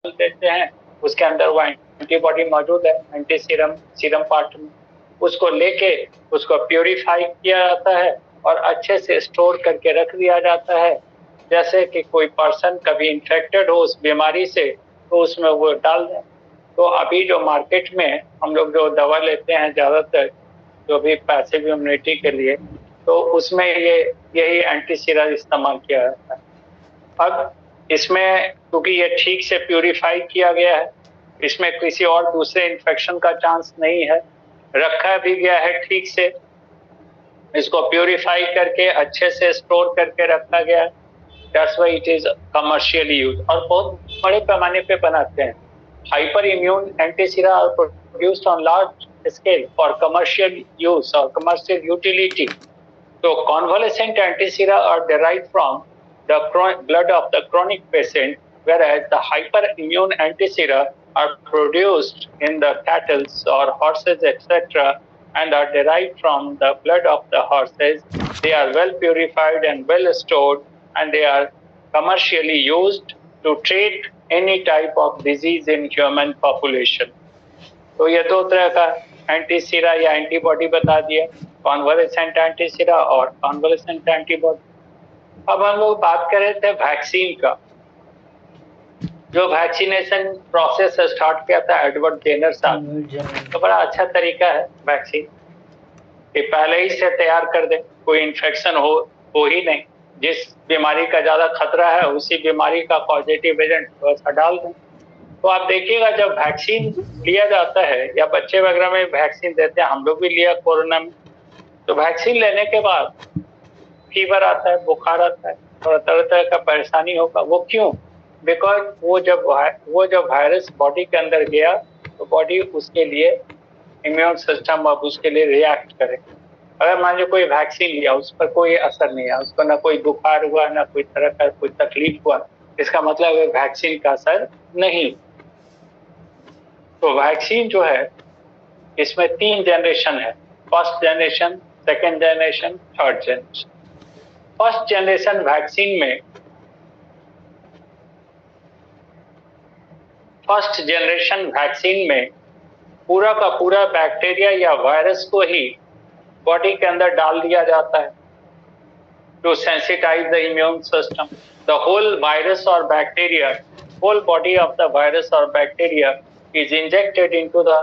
देते हैं, उसके अंदर वो एंटीबॉडी मौजूद है, एंटी सीरम पार्ट में, उसको लेके उसको प्यूरिफाई किया जाता है और अच्छे से स्टोर करके रख दिया जाता है। जैसे कि कोई पर्सन कभी इन्फेक्टेड हो उस बीमारी से तो उसमें वो डाल दें। तो अभी जो मार्केट में हम लोग जो दवा लेते हैं ज्यादातर, जो भी पैसिव इम्यूनिटी के लिए, तो उसमें यही एंटीसीरा इस्तेमाल किया जाता है। अब इसमें क्योंकि ये ठीक से प्यूरिफाई किया गया है, इसमें किसी और दूसरे इन्फेक्शन का चांस नहीं है, रखा भी गया है ठीक से, इसको प्यूरिफाई करके अच्छे से स्टोर करके रखा गया है। That's why it is commercially use, और बहुत बड़े पैमाने पे बनाते हैं। Hyper immune antisera are produced on large scale for commercial use और commercial utility. So convalescent antisera are derived from the blood of the chronic patient, whereas the hyperimmune antisera are produced in the cattle or horses, etc., and are derived from the blood of the horses. They are well purified and well stored, and they are commercially used to treat any type of disease in human population. तो ये दो तरह का antisera या antibody बता दिया, convalescent antisera और convalescent antibody. अब हम लोग बात कर रहे थे वैक्सीन का। जो वैक्सीनेशन प्रोसेस स्टार्ट किया था एडवर्ड जेनर साहब, तो बड़ा अच्छा तरीका है वैक्सीन कि पहले ही से तैयार कर दे, कोई इन्फेक्शन हो ही नहीं, जिस बीमारी का ज्यादा खतरा है उसी बीमारी का पॉजिटिव एजेंट थोड़ा डाल दें। तो आप देखिएगा जब वैक्सीन लिया जाता है या बच्चे वगैरह में वैक्सीन देते हैं, हम लोग भी लिया कोरोना में, तो वैक्सीन लेने के बाद फीवर आता है, बुखार आता है, थोड़ा तरह तरह का परेशानी होगा। वो क्यों? बिकॉज वो जब वायरस बॉडी के अंदर गया तो बॉडी उसके लिए इम्यून सिस्टम अब उसके लिए रिएक्ट करे। अगर मान लो कोई वैक्सीन लिया, उस पर कोई असर नहीं है, उसको ना कोई बुखार हुआ ना कोई तरह का कोई तकलीफ हुआ, इसका मतलब है वैक्सीन का असर नहीं। तो वैक्सीन जो है इसमें 3 जनरेशन है, first generation, second generation, third generation. First generation vaccine में पूरा का पूरा बैक्टीरिया या वायरस को ही बॉडी के अंदर डाल दिया जाता है to sensitize the immune system. The whole virus और bacteria, whole body of the virus और bacteria is injected into the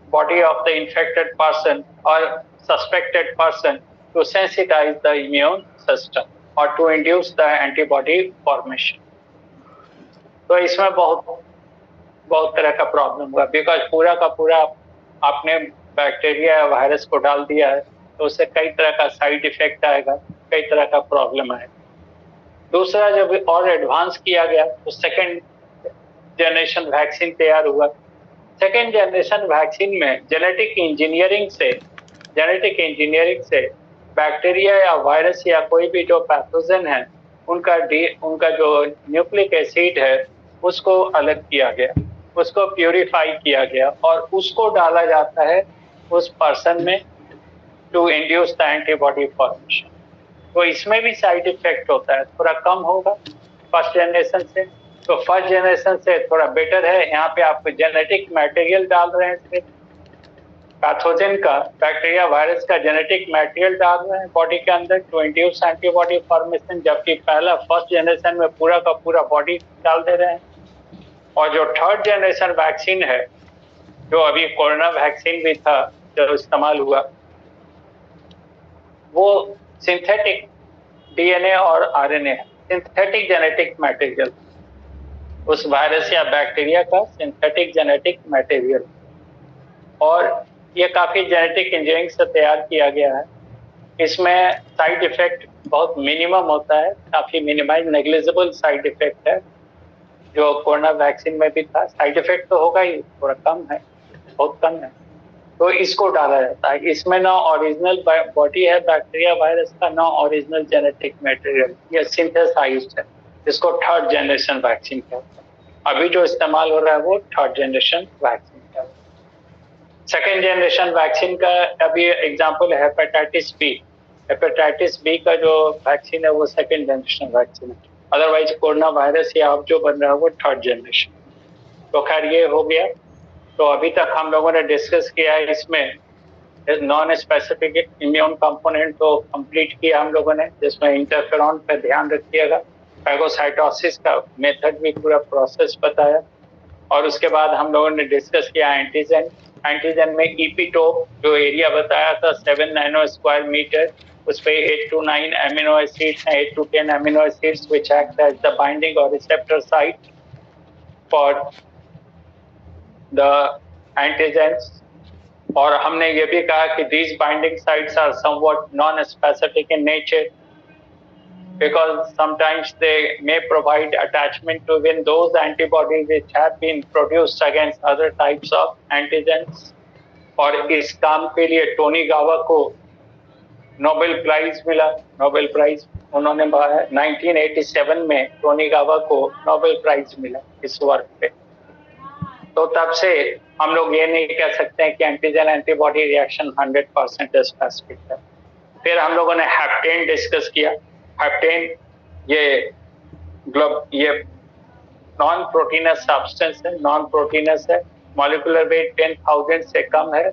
body of the infected person or suspected person to sensitize the immune system or to induce the antibody formation. तो इसमें बहुत तरह का problem हुआ, because पूरा का पूरा आपने बैक्टीरिया या वायरस को डाल दिया है, तो उससे कई तरह का साइड इफेक्ट आएगा, कई तरह का प्रॉब्लम आएगा। दूसरा जब और एडवांस किया गया तो सेकेंड जनरेशन वैक्सीन तैयार हुआ। सेकेंड जनरेशन वैक्सीन में जेनेटिक इंजीनियरिंग से बैक्टीरिया या वायरस या कोई भी जो पैथोजन है उनका जो न्यूक्लिक एसिड है उसको अलग किया गया, उसको प्यूरिफाई किया गया और उसको डाला जाता है उस पर्सन में to induce the antibody formation. तो इसमें भी साइड इफेक्ट होता है, थोड़ा कम होगा फर्स्ट जनरेशन से। तो फर्स्ट जनरेशन से थोड़ा बेटर है, यहाँ पे आप जेनेटिक मटेरियल डाल रहे हैं, सिर्फ पैथोजन का, बैक्टीरिया वायरस का जेनेटिक मटेरियल डाल रहे हैं बॉडी के अंदर टू इंड्यूस एंटीबॉडी फॉर्मेशन, जबकि पहला फर्स्ट जनरेशन में पूरा का पूरा बॉडी डाल दे रहे हैं। और जो थर्ड जनरेशन वैक्सीन है, जो अभी कोरोना वैक्सीन भी था जो इस्तेमाल हुआ, वो सिंथेटिक डीएनए और आरएनए, सिंथेटिक जेनेटिक मटेरियल, उस वायरस या बैक्टीरिया का सिंथेटिक जेनेटिक मटेरियल, और ये काफी जेनेटिक इंजीनियरिंग से तैयार किया गया है। इसमें साइड इफेक्ट बहुत मिनिमम होता है, काफी मिनिमाइज नेग्लिजिबल साइड इफेक्ट है, जो कोरोना वैक्सीन में भी था। साइड इफेक्ट तो होगा ही, थोड़ा कम है, बहुत कम है। तो इसको डाला जाता है। इसमें ना ओरिजिनल बॉडी है बैक्टीरिया वायरस का, ना ओरिजिनल जेनेटिक मटेरियल, ये सिंथेसाइज्ड है। इसको थर्ड जनरेशन वैक्सीन कहते हैं। अभी जो इस्तेमाल हो रहा है वो थर्ड जनरेशन वैक्सीन का। सेकेंड जनरेशन वैक्सीन का अभी एग्जांपल हेपेटाइटिस बी का जो वैक्सीन है वो सेकेंड जनरेशन वैक्सीन है। अदरवाइज कोरोना वायरस या अब जो बन रहा है वो थर्ड जनरेशन। तो खैर ये हो गया। तो अभी तक हम लोगों ने डिस्कस किया है इसमें नॉन स्पेसिफिक इम्यून कंपोनेंट तो कंप्लीट किया हम लोगों ने, जिसमें इंटरफेरॉन पे ध्यान रखिएगा, फैगोसाइटोसिस का मेथड भी पूरा प्रोसेस बताया, और उसके बाद हम लोगों ने डिस्कस किया एंटीजन। एंटीजन में ईपीटोप जो एरिया बताया था 7 नैनो स्क्वायर मीटर, उस पे 8 to 9 अमीनो एसिड्स हैं, 8 to 10 amino acids which act as the binding और receptor site for the antigens. और हमने ये भी कहा कि these binding sites are somewhat non-specific in nature because sometimes they may provide attachment to within those antibodies which have been produced against other types of antigens। और इस काम के लिए टोनी गावा को नोबेल प्राइज मिला। नोबेल प्राइज उन्होंने 1987 में टोनी गावा को नोबेल प्राइज मिला इस वर्क पे। तो तब से हम लोग ये नहीं कह सकते हैं कि एंटीजन एंटीबॉडी रिएक्शन 100% स्पेसिफिक है। फिर हम लोगों ने हेप्टेन डिस्कस किया। हेप्टेन ये नॉन प्रोटीनस सब्सटेंस है, नॉन प्रोटीनस है, मॉलिक्यूलर वेट 10,000 से कम है,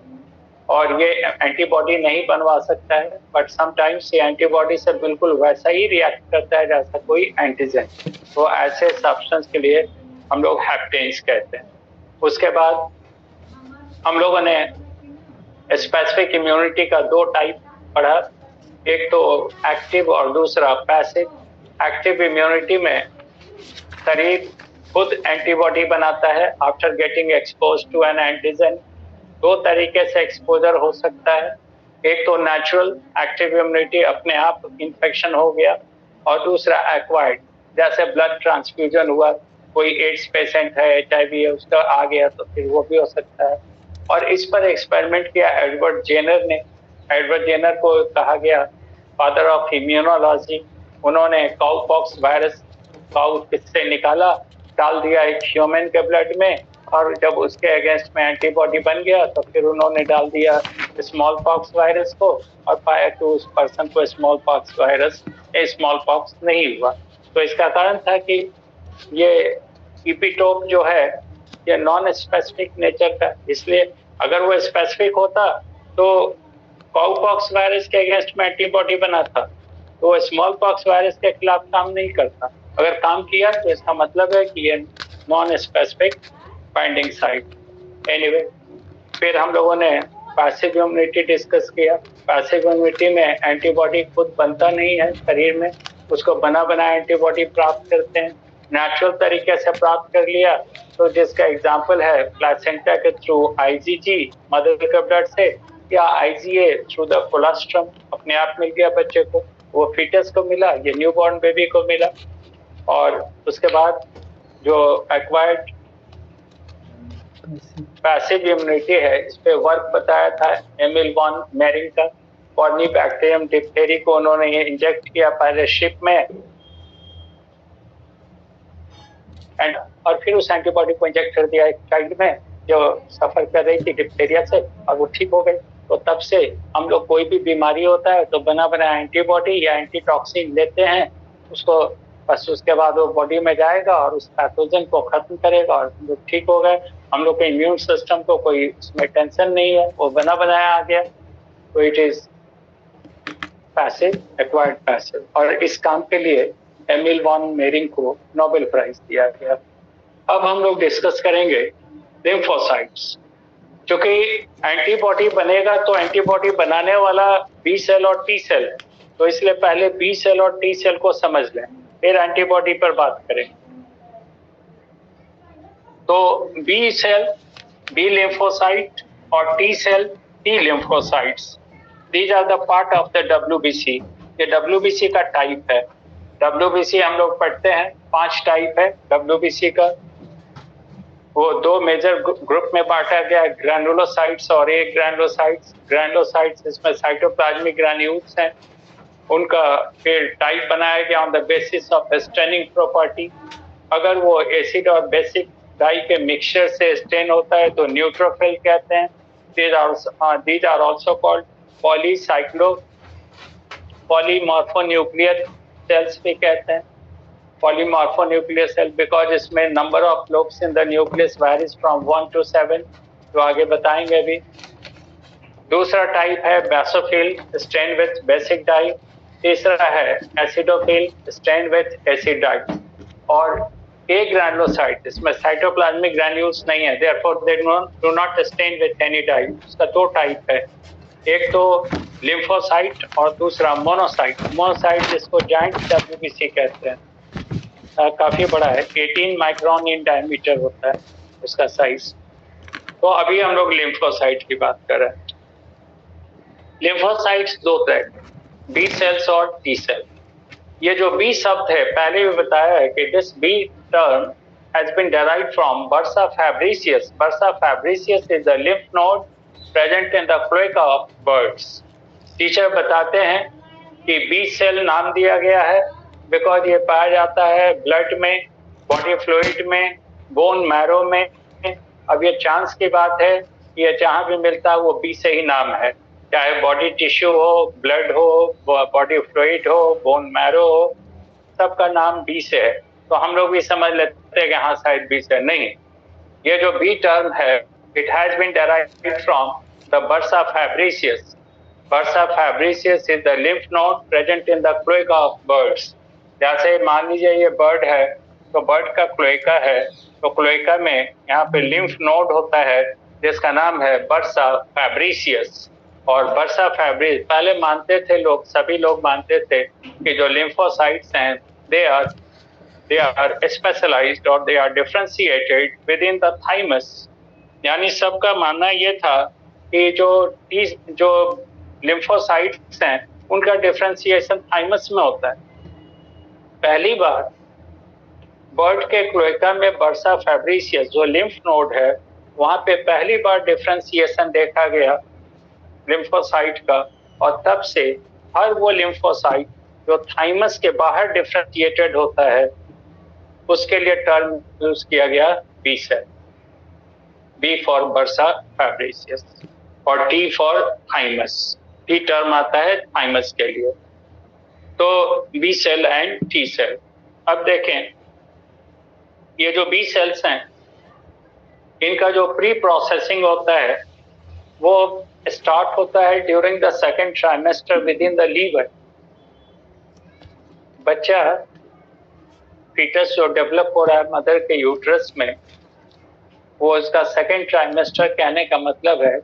और ये एंटीबॉडी नहीं बनवा सकता है, बट समटाइम्स ये एंटीबॉडी से बिल्कुल वैसा ही रिएक्ट करता है जैसा कोई एंटीजन। तो ऐसे सब्सटेंस के लिए हम लोग हेप्टेन्स कहते हैं। उसके बाद हम लोगों ने स्पेसिफिक इम्यूनिटी का 2 टाइप पढ़ा, एक तो एक्टिव और दूसरा पैसिव। एक्टिव इम्यूनिटी में शरीर खुद एंटीबॉडी बनाता है after getting expose to an antigen. 2 तरीके से एक्सपोजर हो सकता है, एक तो नेचुरल एक्टिव इम्यूनिटी, अपने आप इन्फेक्शन हो गया, और दूसरा एक्वायर्ड, जैसे ब्लड ट्रांसफ्यूजन हुआ, कोई एड्स पेशेंट है, HIV है, उसका आ गया तो फिर वो भी हो सकता है। और इस पर एक्सपेरिमेंट किया एडवर्ड जेनर ने। एडवर्ड जेनर को कहा गया फादर ऑफ इम्यूनोलॉजी। उन्होंने काउपॉक्स वायरस काउ से निकाला, डाल दिया एक ह्यूमन के ब्लड में, और जब उसके अगेंस्ट में एंटीबॉडी बन गया तो फिर उन्होंने डाल दिया स्मॉल पॉक्स वायरस को, और पाया कि उस पर्सन को स्मॉल पॉक्स नहीं हुआ। तो इसका कारण था कि ये ईपीटोप जो है ये नॉन स्पेसिफिक नेचर का, इसलिए अगर वो स्पेसिफिक होता तो काउपॉक्स वायरस के अगेंस्ट में एंटीबॉडी बनाता, तो वो स्मॉल पॉक्स वायरस के खिलाफ काम नहीं करता। अगर काम किया तो इसका मतलब है कि ये non specific binding site. Anyway, फिर हम लोगों ने पैसिव इम्यूनिटी डिस्कस किया। पैसिव इम्यूनिटी में एंटीबॉडी खुद बनता नहीं है शरीर में, उसको बना बनाया एंटीबॉडी प्राप्त करते हैं। नेचुरल तरीके से प्राप्त कर लिया तो जिसका एग्जाम्पल है प्लासेंटा के थ्रू IgG मदर के ब्लड से, या IgA थ्रू द कोलेस्ट्रम, अपने आप मिल गया बच्चे को, वो फीटस को मिला, ये न्यूबॉर्न बेबी को मिला। और उसके बाद जो एक्वायर्ड पैसिव इम्यूनिटी है, इस पे वर्क बताया था एमिल वॉन मेरिंग का। कॉर्निबैक्टीरियम डिप्थेरी को उन्होंने ये इंजेक्ट किया पहले शिप में, और फिर उस एंटीबॉडी को इंजेक्ट कर दिया एक चाइल्ड में जो सफर कर रही थी डिप्थेरिया से, और वो ठीक हो गई। तो तब से हम लोग कोई भी बीमारी होता है तो बना बनाया एंटीबॉडी या एंटीटॉक्सिन लेते हैं, उसको बस उसके बाद वो बॉडी में जाएगा और उस पैथोजन को खत्म करेगा और हम लोग ठीक हो गए। हम लोग के इम्यून सिस्टम को कोई उसमें टेंशन नहीं है, वो बना बनाया आ गया। तो it is passive, acquired passive. और इस काम के लिए एमिल वॉन मेरिंग को नोबेल प्राइज दिया गया। अब हम लोग डिस्कस करेंगे लिम्फोसाइट्स। क्योंकि एंटीबॉडी बनेगा तो एंटीबॉडी बनाने वाला बी सेल और टी सेल है, तो इसलिए पहले बी सेल और टी सेल को समझ लें, फिर एंटीबॉडी पर बात करें। तो बी सेल, बी लिम्फोसाइट, और T cell, T lymphocytes, these are the part of the WBC। ये WBC का टाइप है। WBC हम लोग पढ़ते हैं, 5 टाइप है WBC का। वो 2 मेजर ग्रुप में बांटा गया है, ग्रैनुलोसाइट्स और ए ग्रैनुलोसाइट्स। ग्रैनुलोसाइट्स इसमें साइटोप्लाज्मिक ग्रैन्यूल्स हैं, उनका फिर टाइप बनाया गया on the basis of staining property. अगर वो एसिड और बेसिक डाई के मिक्सचर से स्टेन होता है तो न्यूट्रोफिल कहते हैं। These are also called polymorphonuclear cells भी कहते हैं। पॉलीमॉर्फोन्यूक्लियर सेल बिकॉज इसमें number of lobes in the nucleus varies from 1 to 7, जो आगे बताएंगे अभी। दूसरा टाइप है basophil stain with basic dye. तीसरा है acidophil stain with acid dye. और ए ग्रैनुलोसाइट, इसमें साइटोप्लाज्मिक ग्रैन्यूल्स नहीं है, therefore they do not stain with any dye. उसका दो टाइप है, एक तो लिम्फोसाइट और दूसरा मोनोसाइट। मोनोसाइट जिसको जाइंट डब्ल्यूबीसी कहते हैं, काफी बड़ा है, 18 माइक्रोन इन डायमीटर होता है उसका साइज। तो अभी हम लोग लिम्फोसाइट की बात कर रहे हैं। लिम्फोसाइट्स दो तरह, बी सेल्स और टी सेल। ये जो बी शब्द है, पहले भी बताया है कि this B term has been derived from bursa fabricius. Bursa fabricius is the lymph node present in the cloaca of birds. Teacher बताते हैं कि बी सेल नाम दिया गया है बिकॉज ये पाया जाता है ब्लड में, बॉडी फ्लूइड में, बोन मैरो में। अब ये चांस की बात है, ये जहां भी मिलता है वो बी से ही नाम है, चाहे बॉडी टिश्यू हो, ब्लड हो, बॉडी फ्लूइड हो, बोन मैरो हो, सबका नाम बी से है। तो हम लोग भी समझ लेते हैं कि हाँ शायद बी से नहीं। ये जो बी टर्म है, it has been derived from the bursa fabricius. Bursa fabricius is the lymph node present in the cloaca of birds. जैसे मान लीजिए ये बर्ड है, तो बर्ड का क्लोएका है, तो क्लोएका में यहाँ पे लिम्फ नोड होता है जिसका नाम है बर्सा फैब्रिसियस। और बर्सा फैब्रिस पहले मानते थे लोग, सभी लोग मानते थे कि जो लिम्फोसाइट्स हैं they are specialized or they are differentiated within the thymus। यानी सबका मानना ये था कि जो लिम्फोसाइट्स हैं उनका डिफरेंशिएशन थाइमस में होता है। पहली बार बर्ड के क्लोएका में बर्सा फैब्रिसियस जो लिम्फ नोड है, वहां पे पहली बार डिफरेंशिएशन देखा गया लिम्फोसाइट का, और तब से हर वो लिम्फोसाइट जो थाइमस के बाहर डिफरेंशिएटेड होता है उसके लिए टर्म यूज किया गया B cell. B for bursa fabricius और T for thymus. T term आता है थाइमस के लिए। तो B cell and T cell. अब देखें, ये जो बी सेल्स हैं इनका जो प्री प्रोसेसिंग होता है वो स्टार्ट होता है during the second trimester within the liver. बच्चा फीटस जो डेवलप हो रहा है मदर के यूट्रस में, वो इसका सेकेंड ट्राइमेस्टर कहने का मतलब है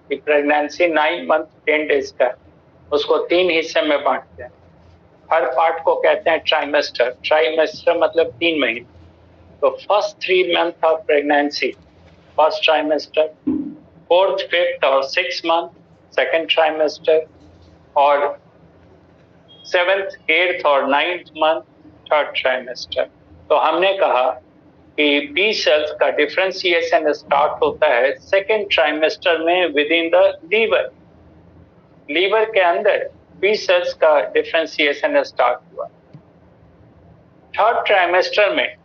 कि प्रेगनेंसी 9 मंथ 10 डेज का, उसको 3 हिस्से में बांटते हैं। हर पार्ट को कहते हैं ट्राइमेस्टर। ट्राइमेस्टर मतलब 3 महीने। तो first 3 month of pregnancy first trimester, 4th, 5th और 6th मंथ सेकेंड ट्राइमेस्टर, और 7th, 8th और 9th मंथ थर्ड ट्राइमेस्टर। तो हमने कहा कि बी सेल्स का डिफरेंशिएशन स्टार्ट होता है सेकेंड ट्राइमेस्टर में within the liver. Liver के अंदर बी सेल्स का डिफरेंशिएशन स्टार्ट हुआ। थर्ड ट्राइमेस्टर में,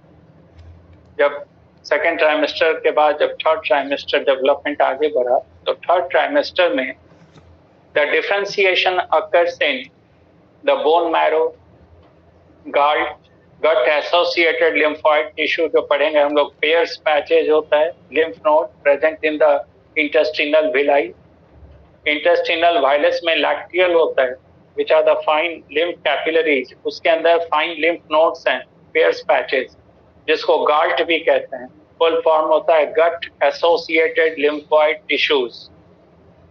जब सेकेंड ट्राइमेस्टर के बाद जब थर्ड ट्राइमेस्टर डेवलपमेंट आगे बढ़ा, तो थर्ड ट्राइमेस्टर में the differentiation occurs in the bone marrow, gut associated lymphoid tissue जो पढ़ेंगे हम लोग, पेयर्स पैचेज होता है, lymph node present in the intestinal villi. Intestinal villus में लैक्टियल होता है which are the fine lymph capillaries, उसके अंदर फाइन लिम्फ नोड्स हैं, पेयर्स पैचेज, जिसको गाल्ट भी कहते हैं। फुल फॉर्म होता है गट एसोसिएटेड लिम्फोइड टिश्यूज।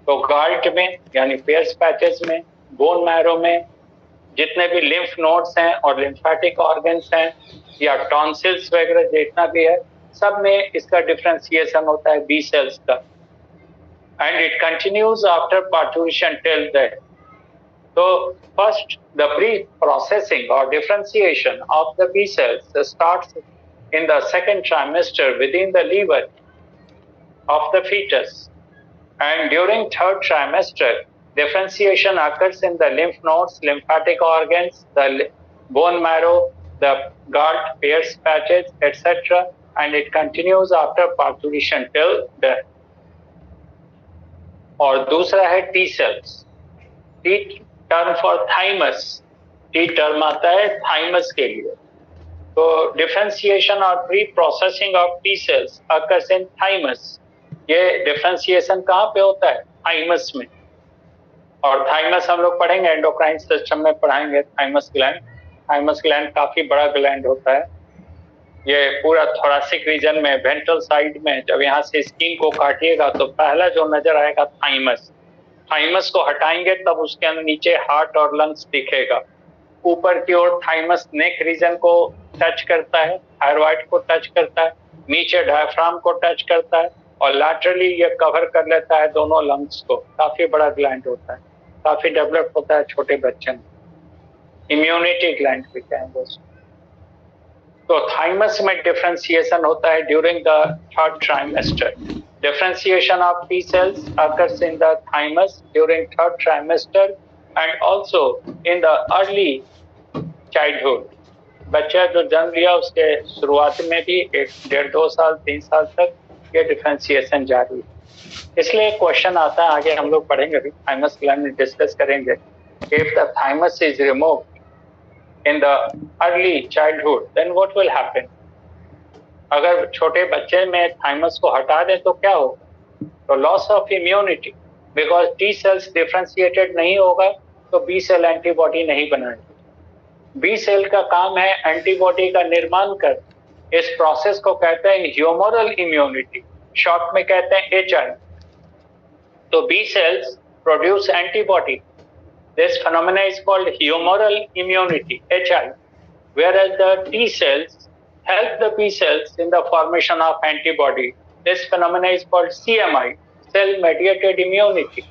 तो गाल्ट में यानी पेयर्स पैचेज में, बोन मैरो में जितने भी लिम्फ नोड्स हैं और लिम्फेटिक ऑर्गन्स हैं या टॉन्सिल्स वगैरह जितना भी है, सब में इसका डिफरेंशिएशन होता है बी सेल्स का। And it continues after parturition till death. तो फर्स्ट द प्री प्रोसेसिंग और differentiation of the B cells starts in the second trimester within the liver of the fetus, and during third trimester differentiation occurs in the lymph nodes, lymphatic organs, the bone marrow, the galt, Peyer's patches, etc., and it continues after parturition till death. और दूसरा है T cells. T term for thymus, T term आता है thymus के लिए। तो differentiation और pre processing of T cells occurs in thymus. ये डिफरेंशिएशन कहाँ पे होता है? थाइमस में। और थाइमस हम लोग पढ़ेंगे, एंडोक्राइन सिस्टम में पढ़ाएंगे थाइमस ग्लैंड। थाइमस ग्लैंड काफी बड़ा ग्लैंड होता है। ये पूरा थोरैसिक रीजन में, वेंट्रल साइड में, जब यहाँ से स्किन को काटिएगा तो पहला जो नजर आएगा थाइमस। थाइमस को हटाएंगे तब उसके अंदर नीचे हार्ट और लंग्स दिखेगा। ऊपर की ओर थाइमस नेक रीजन को टच करता है, थायराइड को टच करता है, नीचे डायफ्राम को टच करता है, और लैटरली ये कवर कर लेता है दोनों लंग्स को। काफी बड़ा ग्लैंड होता है, काफी डेवलप होता है छोटे बच्चे में। इम्यूनिटी ग्लैंड भी कहेंगे उसको। तो थाइमस में डिफरेंशिएशन होता है during the third trimester. Differentiation of T cells occurs in the thymus during third trimester and also in the early childhood. बच्चा जो जन्म लिया उसके शुरुआत में भी 1.5-2 साल 3 साल तक ये डिफरेंशिएशन जारी है। इसलिए क्वेश्चन आता है, आगे हम लोग पढ़ेंगे अभी थाइमस ग्लैंड में डिस्कस करेंगे। If the thymus is removed in the early childhood, then what will happen? अगर छोटे बच्चे में थाइमस को हटा दें तो क्या होगा? तो loss of immunity, because T cells differentiated नहीं होगा तो बी सेल एंटीबॉडी नहीं बनाएगी। बी सेल का काम है एंटीबॉडी का निर्माण कर। इस प्रोसेस को कहते हैं ह्यूमोरल इम्यूनिटी, शॉर्ट में कहते हैं एचआई। तो B cells produce antibody. This phenomena is called humoral immunity, HI, whereas the T cells help the B cells in the formation of antibody. This phenomena is called CMI, cell mediated immunity.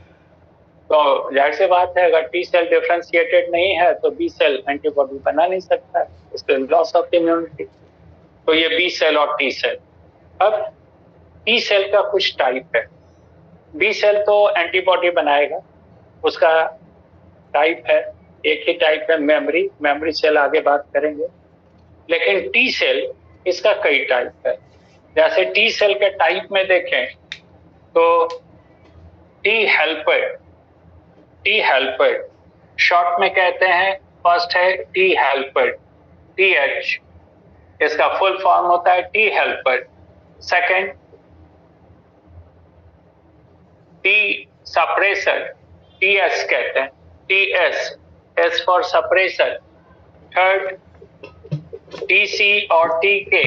तो जाहिर सी बात है, अगर T cell differentiated नहीं है तो B cell antibody बना नहीं सकता है, इसलिए लॉस ऑफ इम्यूनिटी। तो ये बी सेल और टी सेल। अब टी सेल का कुछ टाइप है। बी सेल तो एंटीबॉडी बनाएगा, उसका टाइप है, एक ही टाइप है मेमोरी सेल, आगे बात करेंगे। लेकिन टी सेल इसका कई टाइप है। जैसे टी सेल के टाइप में देखें तो टी हेल्पर शॉर्ट में कहते हैं। फर्स्ट है टी हेल्पर, TH, इसका फुल फॉर्म होता है T helper. Second T suppressor, TS कहते हैं, TS, S for suppressor. Third TC और TK,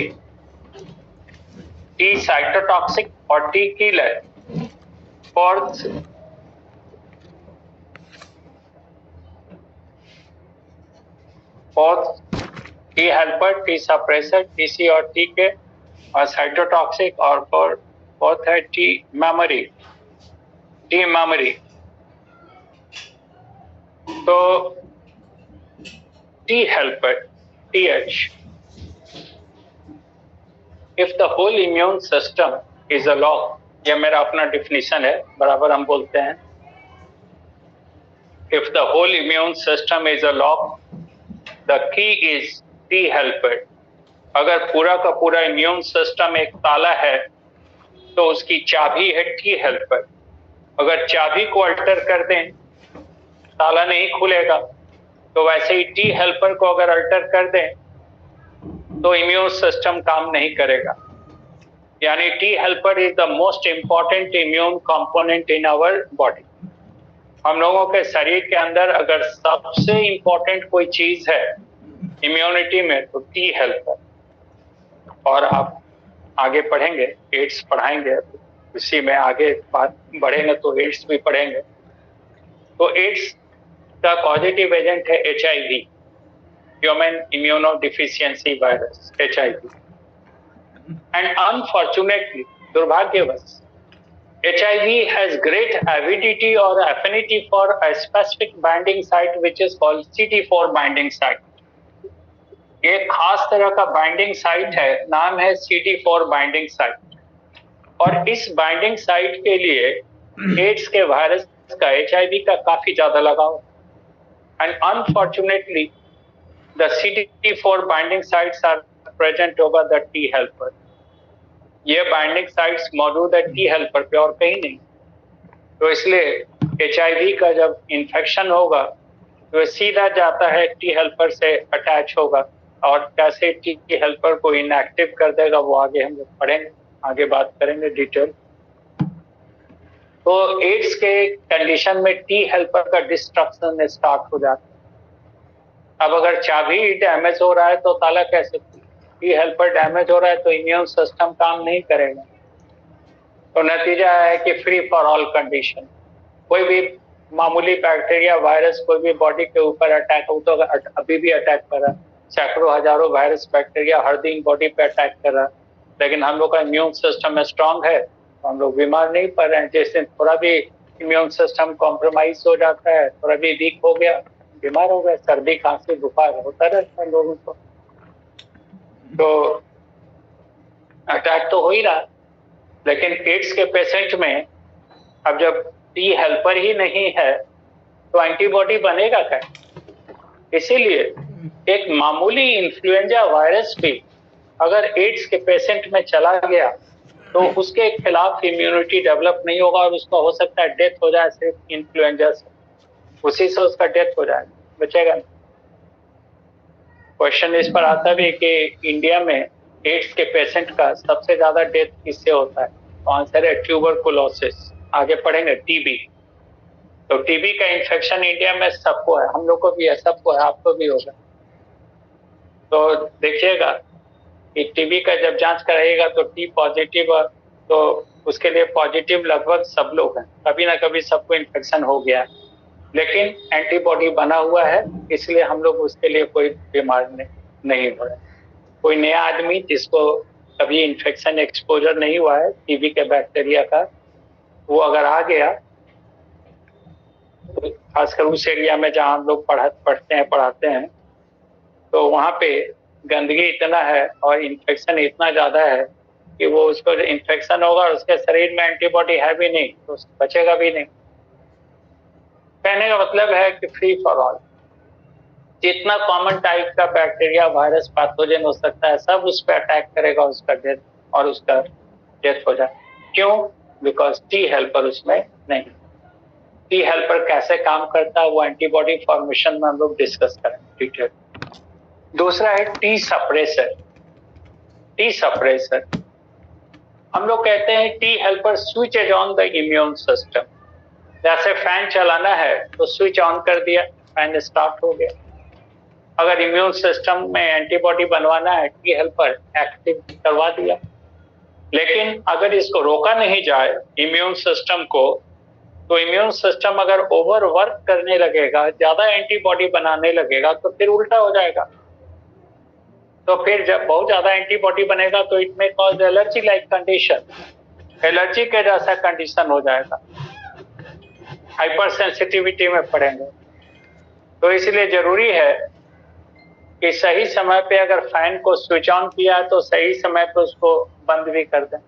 T साइटोटॉक्सिक और T killer. Fourth T helper, T suppressor, TC और TK और साइटोटॉक्सिक। और फोर्थ है T मेमोरी। तो T helper, TH. If the whole immune system is a lock, यह मेरा अपना डिफिनीशन है, बराबर हम बोलते हैं। If the whole immune system is a lock, the key is T helper. अगर पूरा का पूरा इम्यून सिस्टम एक ताला है तो उसकी चाबी है T helper। अगर चाबी को अल्टर कर दें ताला नहीं खुलेगा, तो वैसे ही टी हेल्पर को अगर अल्टर कर दें तो इम्यून सिस्टम काम नहीं करेगा। यानी T helper is the most important immune component in our body. हम लोगों के शरीर के अंदर अगर सबसे इंपॉर्टेंट कोई चीज है इम्यूनिटी में तो टी हेल्पर। और आप आगे पढ़ेंगे, एड्स पढ़ाएंगे, इसी में आगे बात बढ़ेंगे तो एड्स भी पढ़ेंगे। तो एड्स का पॉजिटिव एजेंट है HIV, human immunodeficiency virus, HIV। And unfortunately, दुर्भाग्यवश, HIV has great avidity or affinity for a specific binding site which is called CD4 binding site. एक खास तरह का बाइंडिंग साइट है, नाम है CD4 बाइंडिंग साइट। और इस बाइंडिंग साइट के लिए एड्स के वायरस का, HIV का काफी ज्यादा लगाव। And unfortunately, the CD4 binding sites are present over the T helper. ये बाइंडिंग साइट्स मौजूद है T हेल्पर पे और कहीं नहीं। तो इसलिए HIV का जब इन्फेक्शन होगा तो सीधा जाता है T हेल्पर से अटैच होगा और कैसे टी हेल्पर को इनएक्टिव कर देगा वो आगे हम लोग पढ़ेंगे, आगे बात करेंगे डिटेल। तो एड्स के कंडीशन में टी हेल्पर का डिस्ट्रक्शन स्टार्ट हो जाता है। अब अगर चाबी डैमेज हो रहा है तो ताला कैसे, टी हेल्पर डैमेज हो रहा है तो इम्यून सिस्टम काम नहीं करेगा। तो नतीजा है कि फ्री फॉर ऑल कंडीशन, कोई भी मामूली बैक्टीरिया वायरस कोई भी बॉडी के ऊपर अटैक हो तो अभी भी अटैक कर रहा है, सैकड़ों हजारों वायरस बैक्टीरिया हर दिन बॉडी पे अटैक कर रहा है, लेकिन हम लोग का इम्यून सिस्टम स्ट्रांग है तो हम लोग बीमार नहीं पड़ रहे हैं। जैसे थोड़ा भी इम्यून सिस्टम कॉम्प्रोमाइज हो जाता है, थोड़ा भी वीक हो गया, बीमार हो गया, सर्दी खांसी बुखार होता रहता है लोगों को, तो अटैक तो हो ही रहा। लेकिन एड्स के पेशेंट में अब जब टी हेल्पर ही नहीं है तो एंटीबॉडी बनेगा क्या? इसीलिए एक मामूली इन्फ्लुएंजा वायरस भी अगर एड्स के पेशेंट में चला गया तो उसके खिलाफ इम्यूनिटी डेवलप नहीं होगा और उसका हो सकता है डेथ हो जाए सिर्फ इन्फ्लुएंजा से, उसी से उसका डेथ हो जाएगा, बचेगा नहीं। क्वेश्चन इस पर आता भी कि इंडिया में एड्स के पेशेंट का सबसे ज्यादा डेथ किससे होता है? तो आंसर है ट्यूबरकुलोसिस। आगे पढ़ेंगे टीबी। तो टीबी का इन्फेक्शन इंडिया में सबको है, हम लोग को भी है, सबको है, आपको भी होगा। तो देखिएगा कि टीबी का जब जांच कराइएगा तो टी पॉजिटिव, तो उसके लिए पॉजिटिव लगभग सब लोग हैं, कभी ना कभी सबको इन्फेक्शन हो गया, लेकिन एंटीबॉडी बना हुआ है, इसलिए हम लोग उसके लिए कोई बीमार नहीं हो रहा है। कोई नया आदमी जिसको कभी इन्फेक्शन एक्सपोजर नहीं हुआ है टीबी के बैक्टीरिया का, वो अगर आ गया, तो खासकर उस एरिया में जहाँ हम लोग पढ़ाते हैं, तो वहाँ पे गंदगी इतना है और इन्फेक्शन इतना ज्यादा है कि वो उसको इन्फेक्शन होगा और उसके शरीर में एंटीबॉडी है भी नहीं तो बचेगा भी नहीं। कहने का मतलब है कि फ्री फॉर ऑल, जितना कॉमन टाइप का बैक्टीरिया वायरस पैथोजन हो सकता है सब उस पर अटैक करेगा, उसका डेथ और उसका डेथ हो जाए। क्यों? बिकॉज टी हेल्पर उसमें नहीं। टी हेल्पर कैसे काम करता है वो एंटीबॉडी फॉर्मेशन में हम लोग डिस्कस करेंगे डिटेल। दूसरा है टी सप्रेसर। टी सप्रेसर हम लोग कहते हैं T helper switches on the immune system. जैसे फैन चलाना है तो स्विच ऑन कर दिया, फैन स्टार्ट हो गया। अगर इम्यून सिस्टम में एंटीबॉडी बनवाना है, टी हेल्पर एक्टिव करवा दिया। लेकिन अगर इसको रोका नहीं जाए इम्यून सिस्टम को, तो इम्यून सिस्टम अगर ओवर वर्क करने लगेगा, ज्यादा एंटीबॉडी बनाने लगेगा, तो फिर उल्टा हो जाएगा। तो फिर जब बहुत ज्यादा एंटीबॉडी बनेगा तो इट में cause allergy like condition, allergy के जैसा कंडीशन हो जाएगा, हाइपर सेंसिटिविटी में पड़ेंगे। तो इसलिए जरूरी है कि सही समय पे अगर फैन को स्विच ऑन किया है तो सही समय पे उसको बंद भी कर दें।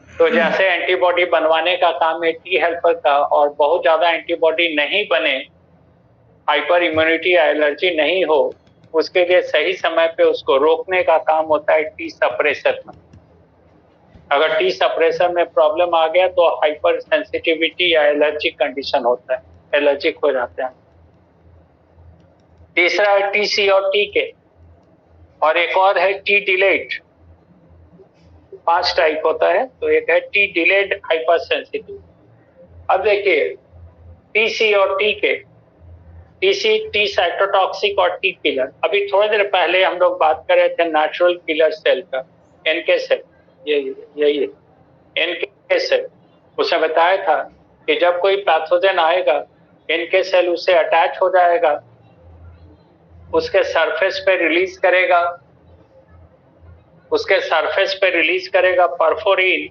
तो जैसे एंटीबॉडी बनवाने का काम है टी हेल्पर का, और बहुत ज्यादा एंटीबॉडी नहीं बने, हाइपर इम्यूनिटी या एलर्जी नहीं हो, उसके लिए सही समय पे उसको रोकने का काम होता है टी सप्रेसर में। अगर टी सप्रेसर में प्रॉब्लम आ गया तो हाइपर सेंसिटिविटी या एलर्जी कंडीशन होता है, एलर्जिक हो जाते हैं। तीसरा है टीसी और टी के, और एक और है टी डिलेड। 5 टाइप होता है। तो एक है टी डिलेड हाइपर सेंसिटिव। अब देखिए टीसी और टी के, टीसी टी साइटोटॉक्सिक और टी किलर। अभी थोड़ी देर पहले हम लोग बात कर रहे थे नेचुरल किलर सेल का, एनके सेल, यही एनके सेल। उसने बताया था कि जब कोई पैथोजन आएगा एनके सेल उससे अटैच हो जाएगा, उसके सरफेस पे रिलीज करेगा, उसके सरफेस पे रिलीज करेगा परफोरिन,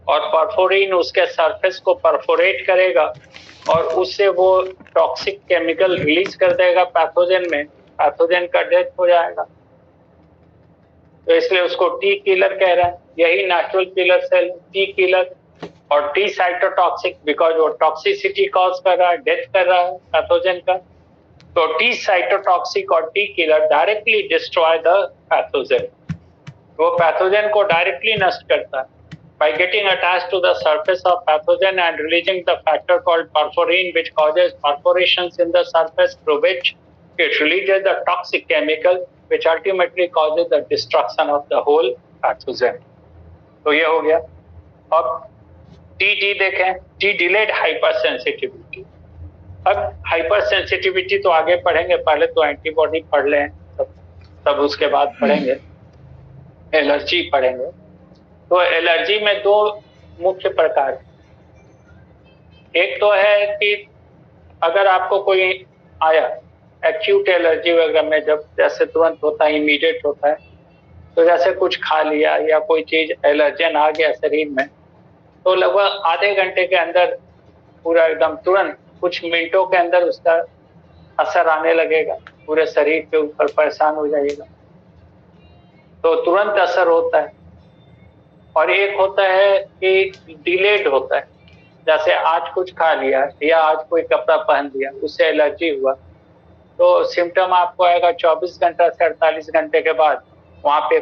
और परफोरिन उसके सरफेस को परफोरेट करेगा और उससे वो टॉक्सिक केमिकल रिलीज कर देगा पैथोजन में, पैथोजन का डेथ हो जाएगा। तो इसलिए उसको टी किलर कह रहे हैं। यही natural killer cell T killer, और टी साइटोटॉक्सिक बिकॉज वो टॉक्सिसिटी कॉज कर रहा है, डेथ कर रहा है पैथोजन का। तो टी साइटोटॉक्सिक और T killer directly destroy the pathogen, वो पैथोजन को डायरेक्टली नष्ट करता है by getting attached to the surface of pathogen and releasing the factor called perforin, which causes perforations in the surface through which it releases the toxic chemical which ultimately causes the destruction of the whole pathogen. तो ये हो गया. अब TD देखें, T delayed hypersensitivity. अब hyper sensitivity तो आगे पढ़ेंगे, पहले तो एंटीबॉडी पढ़ लें, तब उसके बाद पढ़ेंगे एलर्जी पढ़ेंगे. तो एलर्जी में दो मुख्य प्रकार है. एक तो है कि अगर आपको कोई आया एक्यूट एलर्जी वगैरह में, जब जैसे तुरंत होता है, इमीडिएट होता है, तो जैसे कुछ खा लिया या कोई चीज एलर्जन आ गया शरीर में, तो लगभग आधे घंटे के अंदर पूरा एकदम तुरंत कुछ मिनटों के अंदर उसका असर आने लगेगा, पूरे शरीर के ऊपर परेशान हो जाएगा. तो तुरंत असर होता है. और एक होता है कि डिलेड होता है, जैसे आज कुछ खा लिया या आज कोई कपड़ा पहन लिया, उससे एलर्जी हुआ, तो सिम्टम आपको आएगा 24 घंटा से 48 घंटे के बाद. वहां पे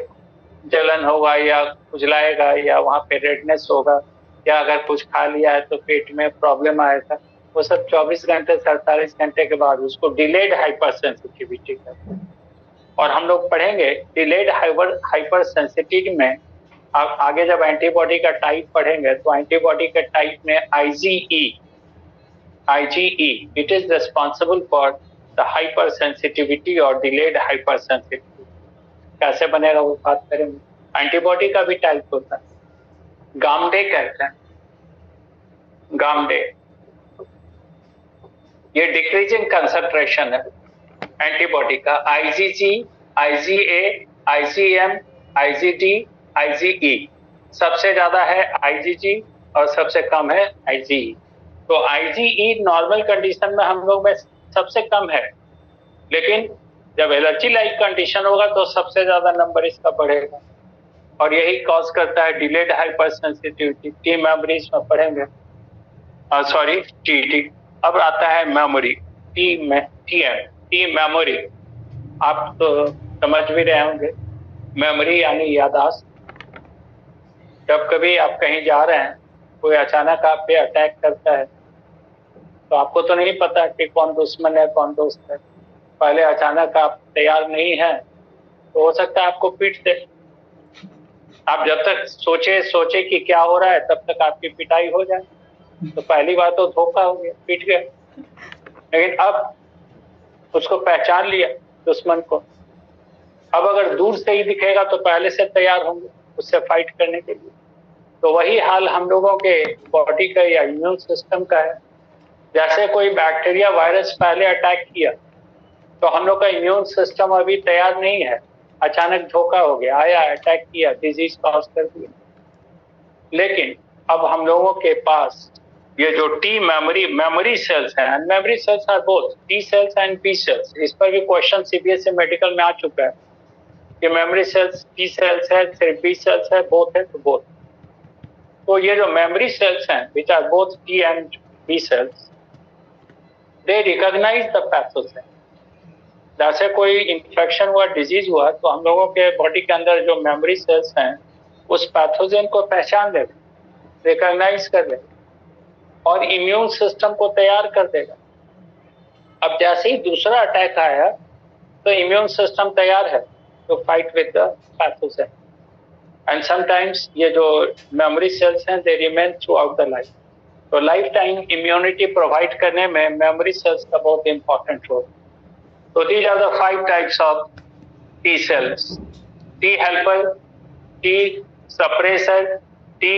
जलन होगा या खुजलाएगा या वहां पे रेडनेस होगा, या अगर कुछ खा लिया है तो पेट में प्रॉब्लम आएगा. वो सब 24 घंटे से 48 घंटे के बाद उसको डिलेड हाइपर सेंसिटिविटी कहते हैं. और हम लोग पढ़ेंगे डिलेड हाइपर सेंसिटिविटी में. आप आगे जब एंटीबॉडी का टाइप पढ़ेंगे तो एंटीबॉडी के टाइप में IgE it is responsible for the hyper sensitivity और डिलेड हाइपर सेंसिटिविटी. कैसे बनेगा वो बात करेंगे. एंटीबॉडी का भी टाइप होता है, गामडे कहते हैं. गामडे ये डिक्रीजिंग कंसंट्रेशन है एंटीबॉडी का. IgG, IgA, IgM, IgD, IgE. सबसे ज्यादा है IgG और सबसे कम है IgE. तो IgE नॉर्मल कंडीशन में हम लोग में सबसे कम है, लेकिन जब एलर्जी लाइक कंडीशन होगा तो सबसे ज्यादा नंबर इसका बढ़ेगा. और यही कॉज करता है delayed hyper sensitivity. T memories में पढ़ेंगे, सॉरी TT. अब आता है मेमोरी, टी मेमोरी. आप तो समझ भी रहे होंगे, मेमोरी यानी याददाश्त. जब कभी आप कहीं जा रहे हैं, कोई अचानक आप पे अटैक करता है, तो आपको तो नहीं पता कि कौन दुश्मन है कौन दोस्त है. पहले अचानक आप तैयार नहीं है तो हो सकता है आपको पीट दे. आप जब तक सोचे कि क्या हो रहा है, तब तक आपकी पिटाई हो जाए. तो पहली बार तो धोखा हो गया, पीट गया. लेकिन अब उसको पहचान लिया दुश्मन को. अब अगर दूर से ही दिखेगा तो पहले से तैयार होंगे उससे फाइट करने के लिए. तो वही हाल हम लोगों के बॉडी का या इम्यून सिस्टम का है. जैसे कोई बैक्टीरिया वायरस पहले अटैक किया तो हम लोग का इम्यून सिस्टम अभी तैयार नहीं है, अचानक धोखा हो गया, आया अटैक किया, डिजीज कॉज कर दिया. लेकिन अब हम लोगों के पास ये जो टी मेमोरी सेल्स हैं, and memory cells are both T cells and B cells. इस पर भी क्वेश्चन सीबीएसई मेडिकल में आ चुका है कि मेमोरी सेल्स टी सेल्स है, सिर्फ बी सेल्स है, बोथ है तो बोथ. तो ये जो मेमोरी सेल्स हैं which are both T and B cells, they recognise the pathogen. जैसे कोई इंफेक्शन हुआ, डिजीज हुआ, तो हम लोगों के बॉडी के अंदर जो मेमोरी सेल्स हैं उस पैथोजन को पहचान लेगा, रिकॉग्नाइज कर लेगा और इम्यून सिस्टम को तैयार कर देगा. अब जैसे ही दूसरा अटैक आया तो इम्यून सिस्टम तैयार है to fight with the pathogen. And sometimes ये जो memory cells हैं they remain throughout the life. तो लाइफ टाइम इम्यूनिटी प्रोवाइड करने में मेमोरी सेल्स का बहुत इंपॉर्टेंट रोल. तो these are the 5 types of T cells: T helper, T suppressor, T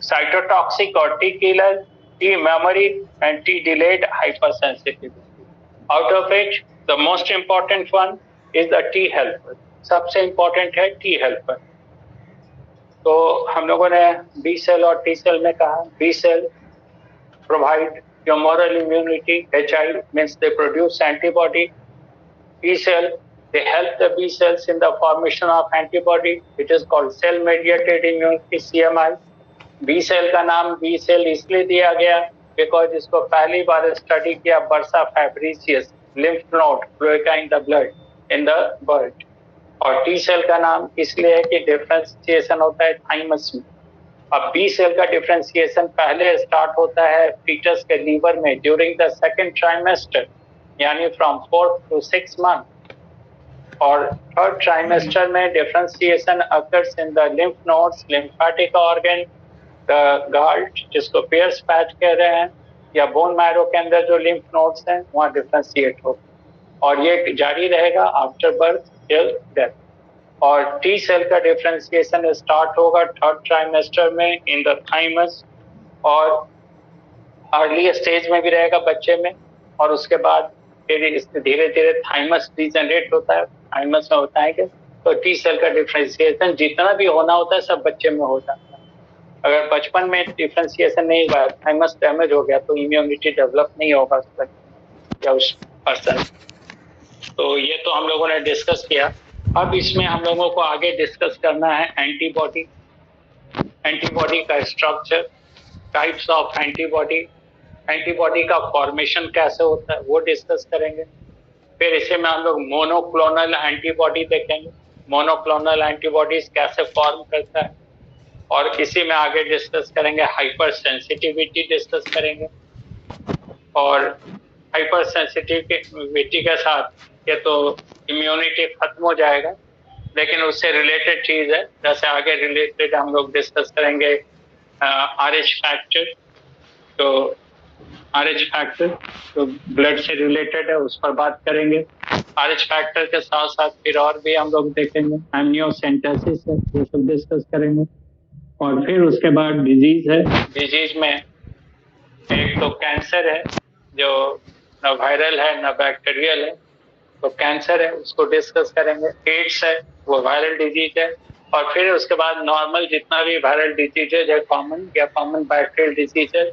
cytotoxic or T killer, T memory, and T delayed hypersensitivity. Out of which the most important one is the T helper. सबसे important है T helper. तो हम लोगों ने B cell और T cell में कहा, B cell provide humoral immunity, HI means they produce antibody. T cell, they help the B cells in the formation of antibody. It is called cell mediated immunity, CMI. B cell का नाम B cell इसलिए दिया गया because इसको पहली बार study किया bursa Fabricius, lymph node flowing in the blood in the bird. और T cell का नाम इसलिए है कि डिफरेंशिएशन होता है थाइमस में. अब बी सेल का डिफरेंशिएशन पहले स्टार्ट होता है फीटस के लीवर में ड्यूरिंग द सेकंड ट्राइमेस्टर, यानी from 4th to 6th month. और थर्ड ट्राइमेस्टर में differentiation occurs in the lymph nodes, lymphatic organ, GALT जिसको पियर्स पैच कह रहे हैं, या बोन मैरो के अंदर जो लिम्फ नोड्स हैं वहाँ डिफरेंशिएट हो, और ये जारी रहेगा आफ्टर बर्थ टिल डेथ। और टी सेल का डिफरेंशिएशन स्टार्ट होगा थर्ड ट्राइमेस्टर में इन द थाइमस, और अर्ली स्टेज में भी रहेगा बच्चे में, और उसके बाद फिर धीरे धीरे थाइमस डिजनरेट होता है, थाइमस में होता है कि तो टी सेल का डिफरेंशिएशन जितना भी होना होता है सब बच्चे में हो जाता है। अगर बचपन में डिफरेंशिएशन नहीं हुआ, थाइमस डैमेज हो गया, तो इम्यूनिटी डेवलप नहीं होगा उस बच्चे या उस पर्सन। तो ये तो हम लोगों ने डिस्कस किया। अब इसमें हम लोगों को आगे डिस्कस करना है एंटीबॉडी, एंटीबॉडी का structure, types of antibody, antibody का फॉर्मेशन कैसे होता है वो डिस्कस करेंगे। फिर इसे में हम लोग मोनोक्लोनल एंटीबॉडी देखेंगे, मोनोक्लोनल एंटीबॉडीज कैसे फॉर्म करता है, और इसी में आगे डिस्कस करेंगे हाइपर सेंसिटिविटी डिस्कस करेंगे। और हाइपर सेंसिटिविटी के साथ ये तो इम्यूनिटी खत्म हो जाएगा, लेकिन उससे रिलेटेड चीज है, जैसे आगे रिलेटेड हम लोग डिस्कस करेंगे RH फैक्टर। तो RH फैक्टर तो ब्लड से रिलेटेड है, उस पर बात करेंगे। RH फैक्टर के साथ साथ फिर और भी हम लोग देखेंगे, एमनियोसेंटेसिस है, वो सब डिस्कस करेंगे। और फिर उसके बाद डिजीज है, डिजीज में एक तो कैंसर है जो न वायरल है न बैक्टीरियल है, तो कैंसर है उसको डिस्कस करेंगे। एड्स है वो वायरल डिजीज है, और फिर उसके बाद नॉर्मल जितना भी वायरल डिजीजेज है, कॉमन या कॉमन बैक्टीरियल डिजीज है।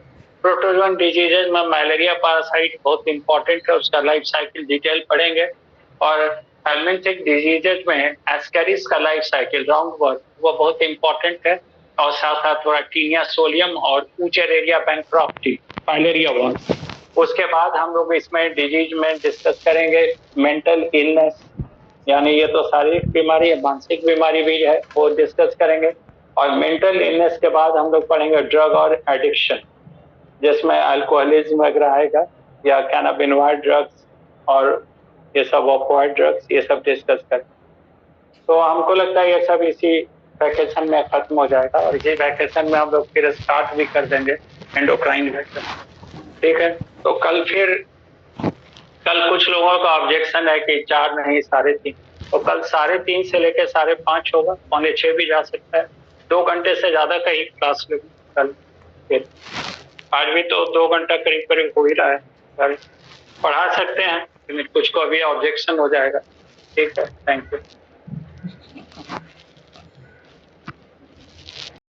प्रोटोजोन डिजीजेज में मलेरिया पैरासाइट बहुत इंपॉर्टेंट है, उसका लाइफ साइकिल डिटेल पढ़ेंगे। और हेलमिंथिक डिजीजेज में एस्केरिस का लाइफ साइकिल राउंड वर्ड वो बहुत इंपॉर्टेंट है, और साथ साथ रैक्टीनिया सोलियम और ऊचेरेरिया बैंक्रॉफ्टी फाइलेरिया वन। उसके बाद हम लोग इसमें डिजीज में डिस्कस करेंगे मेंटल इलनेस, यानी ये तो शारीरिक बीमारी है, मानसिक बीमारी भी है, वो डिस्कस करेंगे। और मेंटल इलनेस के बाद हम लोग पढ़ेंगे ड्रग और एडिक्शन, जिसमें अल्कोहलिज्म वगैरह आएगा, या कैनाबिनॉइड ड्रग्स और ये सब ऑपोइड ड्रग्स, ये सब डिस्कस करें। तो हमको लगता है ये सब इसी वैकेशन में खत्म हो जाएगा, और इसी वैकेशन में हम लोग फिर स्टार्ट भी कर देंगे एंडोक्राइन वैक्सीन। ठीक है, तो कल कुछ लोगों का ऑब्जेक्शन है कि 4 नहीं 3:30, तो कल 3:30 से लेकर 5:30 होगा, 5:45 भी जा सकता है। 2 घंटे से ज्यादा का ही क्लास लेंगे कल। फिर आज भी तो 2 घंटा करीब करीब हो ही रहा है, कल पढ़ा सकते हैं, कुछ को अभी ऑब्जेक्शन हो जाएगा। ठीक है, थैंक यू।